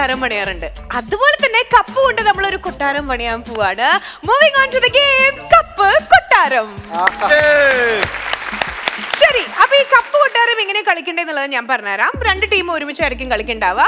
കൊട്ടാരം പണിയാറുണ്ട്. അതുപോലെ തന്നെ കപ്പ് കൊണ്ട് നമ്മളൊരു കൊട്ടാരം പണിയാൻ പോവാണ്. Moving on to the game cup കൊട്ടാരം. ശരി, അപ്പൊ ഈ കപ്പ് കൊട്ടാരം എങ്ങനെ കളിക്കണ്ടെന്നുള്ളത് ഞാൻ പറഞ്ഞുതരാം. 2 ടീം ഒരുമിച്ചായിരിക്കും കളിക്കണ്ടാവുക.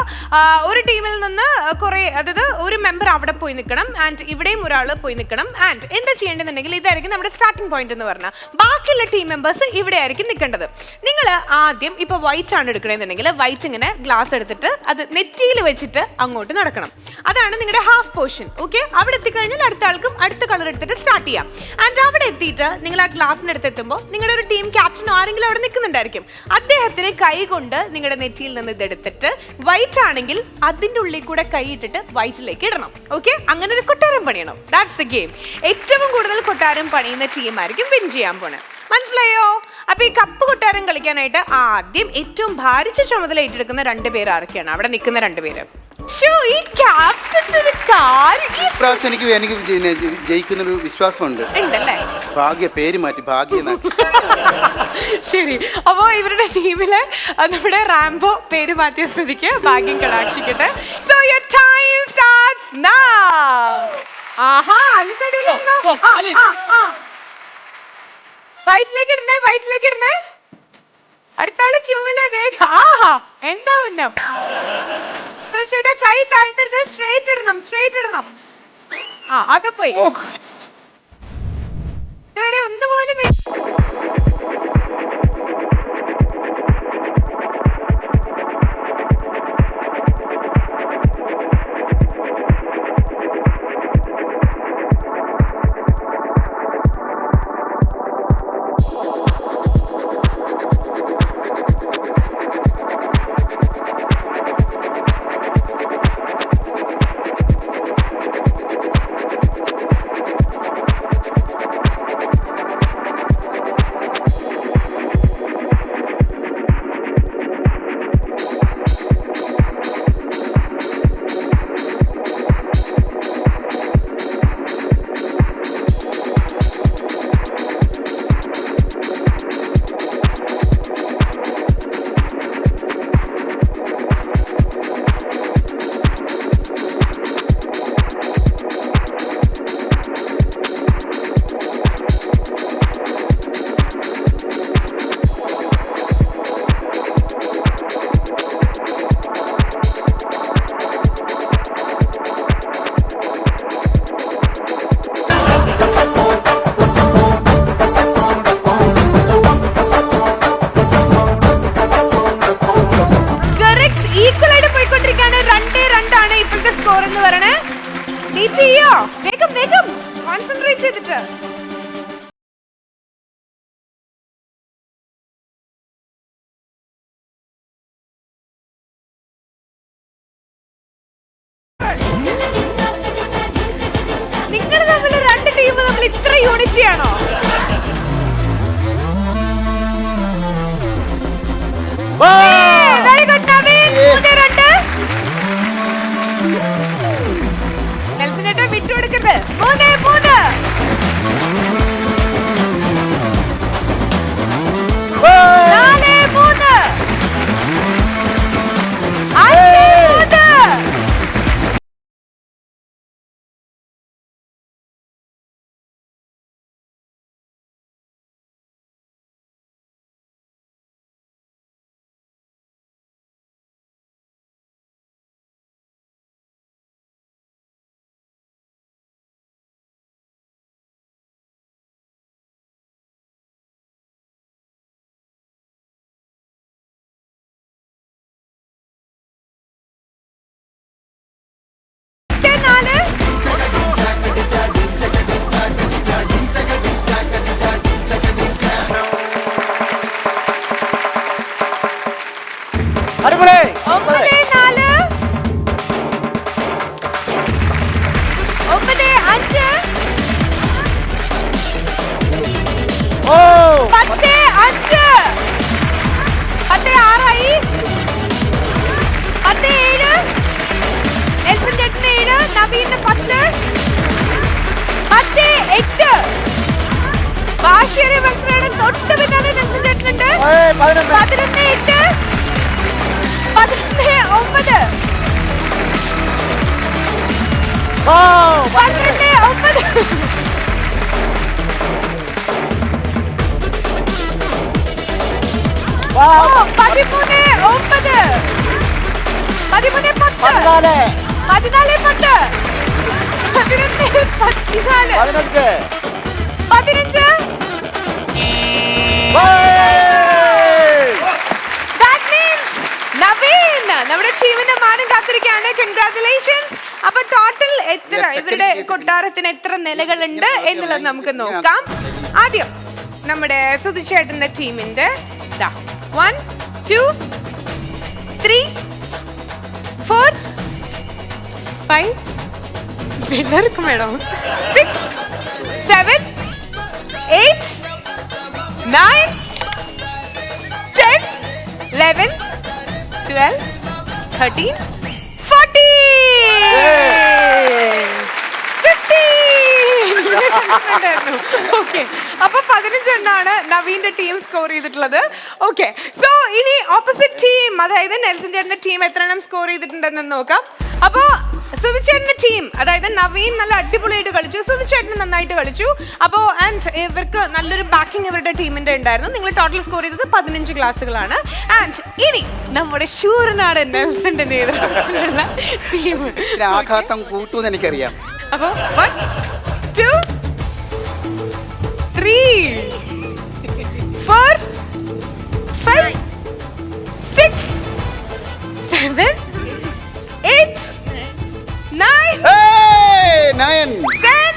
ഒരു ടീമിൽ നിന്ന് കുറെ, അതായത് ഒരു മെമ്പർ അവിടെ പോയി നിൽക്കണം ആൻഡ് ഇവിടെയും ഒരാൾ പോയി നിൽക്കണം. ആൻഡ് എന്താ ചെയ്യേണ്ടതെന്നുണ്ടെങ്കിൽ ഇതായിരിക്കും നമ്മുടെ സ്റ്റാർട്ടിംഗ് പോയിന്റ് എന്ന് പറഞ്ഞാൽ ബാക്കിയുള്ള ടീം മെമ്പേഴ്സ് ഇവിടെ ആയിരിക്കും നിൽക്കേണ്ടത്. നിങ്ങൾ ആദ്യം ഇപ്പൊ വൈറ്റ് ആണ് എടുക്കണമെന്നുണ്ടെങ്കിൽ വൈറ്റ് ഇങ്ങനെ ഗ്ലാസ് എടുത്തിട്ട് അത് നെറ്റിയിൽ വെച്ചിട്ട് അങ്ങോട്ട് നടക്കണം. അതാണ് നിങ്ങളുടെ ഹാഫ് പോർഷൻ. ഓക്കെ, അവിടെ എത്തിക്കഴിഞ്ഞാൽ അടുത്ത ആൾക്കും അടുത്ത കളർ എടുത്തിട്ട് സ്റ്റാർട്ട് ചെയ്യാം. ആൻഡ് അവിടെ എത്തിയിട്ട് നിങ്ങൾ ആ ഗ്ലാസിന്റെ അടുത്ത് എത്തുമ്പോൾ നിങ്ങളുടെ ഒരു ടീം ക്യാപ്റ്റനോ ആരെങ്കിലും അവിടെ നിൽക്കുന്നുണ്ടായിരിക്കും. അദ്ദേഹത്തിന് കൈ കൊണ്ട് നിങ്ങളുടെ നെറ്റിയിൽ നിന്ന് ഇതെടുത്തിട്ട് വൈറ്റ് ആണെങ്കിൽ അതിന്റെ ഉള്ളിൽ കൂടെ കൈ ഇട്ടിട്ട് വൈറ്റിലേക്ക് ഇടണം. ഓക്കെ, അങ്ങനെ ഒരു കൊട്ടാരം പണിയണം. That's the game. ഏറ്റവും കൂടുതൽ കൊട്ടാരം പണിയുന്ന ടീമായിരിക്കും വിൻ ചെയ്യാൻ പോണേ. മനസ്സിലായോ? അപ്പൊ ഈ കപ്പ് കൊട്ടാരം കളിക്കാനായിട്ട് ആദ്യം ഏറ്റവും ഭാരിച്ച ചുമതല ഏറ്റെടുക്കുന്ന 2 പേര് ആരൊക്കെയാണ്? അവിടെ നിൽക്കുന്ന 2 പേര്. എനിക്ക് ജയിക്കുന്നൊരു വിശ്വാസമുണ്ട്. ഭാഗ്യ പേര് മാറ്റി ഭാഗ്യ. ശരി, അപ്പോ ഇവരുടെ ടീമില് നമ്മുടെ റാംബോ പേര് മാറ്റിയ സ്ഥിതിക്ക് ഭാഗ്യം കടാക്ഷിക്കട്ടെ. So your time starts now. ആഹാ, വൈറ്റിലേക്ക് ഇടണേ, വൈറ്റിലേക്ക് ഇടണേ. അടുത്താള് ക്യൂവിലെ വേഗം. ആഹാ, എന്താ ഉന്നം. ചേട്ടാ കൈ താഴ്ത്തിട്ട് സ്ട്രേറ്റ് ഇടണം, സ്ട്രേറ്റ് ഇടണം. അത് പോയി. ഒന്നുപോലും വേഗം വേഗം കോൺസെൻട്രേറ്റ് ചെയ്തിട്ട്. നിങ്ങൾ തമ്മിൽ 2 ടീം നമ്മൾ ഇത്ര യൂണിറ്റി ആണോ? Very good Naveen. 3-2. നെൽസനേട്ടാ വിട്ടുകൊടുക്കരുത്. 3-3. നമ്മുടെ ടീമിന്റെ മാനം കാത്തിരിക്കുകയാണ്. കൺഗ്രാറ്റുലേഷൻസ്. അപ്പൊ ടോട്ടൽ എത്ര ഇവരുടെ കൊട്ടാരത്തിന് എത്ര നിലകളുണ്ട് എന്നുള്ളത് നമുക്ക് നോക്കാം. ആദ്യം നമ്മുടെ സുധിച്ചേട്ടന്റെ ടീമിന്റെ 1 2 3 4 5 എല്ലാവർക്കും വേണം 6 7 8 9 10 11 12 13 14 ഓക്കെ, അപ്പൊ 15 എണ്ണാണ് നവീന്റെ ടീം സ്കോർ ചെയ്തിട്ടുള്ളത്. ഓക്കെ, സോ ഇനി ഓപ്പോസിറ്റ് ടീം, അതായത് നെൽസൺ ചേട്ടന്റെ ടീം എത്ര എണ്ണം സ്കോർ ചെയ്തിട്ടുണ്ടെന്ന് നോക്കാം. അപ്പോ സുധിച്ചേട്ടന്റെ ടീം, അതായത് നവീൻ നല്ല അടിപൊളിയായിട്ട് കളിച്ചു, സുധിച്ചേട്ടന് നന്നായിട്ട് കളിച്ചു. അപ്പോൾ ആൻഡ് ഇവർക്ക് നല്ലൊരു ബാക്കിംഗ് ഇവരുടെ ടീമിന്റെ ഉണ്ടായിരുന്നു. നിങ്ങൾ ടോട്ടൽ സ്കോർ ചെയ്തത് 15 ഗ്ലാസുകളാണ്. ആൻഡ് ഇനി നമ്മുടെ ശൂരനാട് നെൽസന്റെ നേതൃത്വത്തിലുള്ള ടീം ആഘാതം കൂട്ടുമെന്ന് എനിക്കറിയാം. അപ്പോ 1 2 3 4 5 6 7 8 9 9 10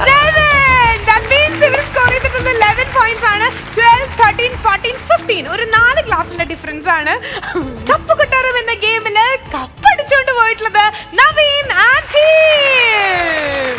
11. That means ഇവർ സ്കോർ ചെയ്തിട്ടുള്ളത് 11 പോയിന്റ്സ് ആണ്. 12 13 14 15 ഒരു 4 ക്ലാസിന്റെ ഡിഫറൻസ് ആണ്. കപ്പ് കൊട്ടാരം എന്ന ഗെയിമില് കപ്പടിച്ചുകൊണ്ട് പോയിട്ടുള്ളത് നവീൻ ആൻഡ് ടീം.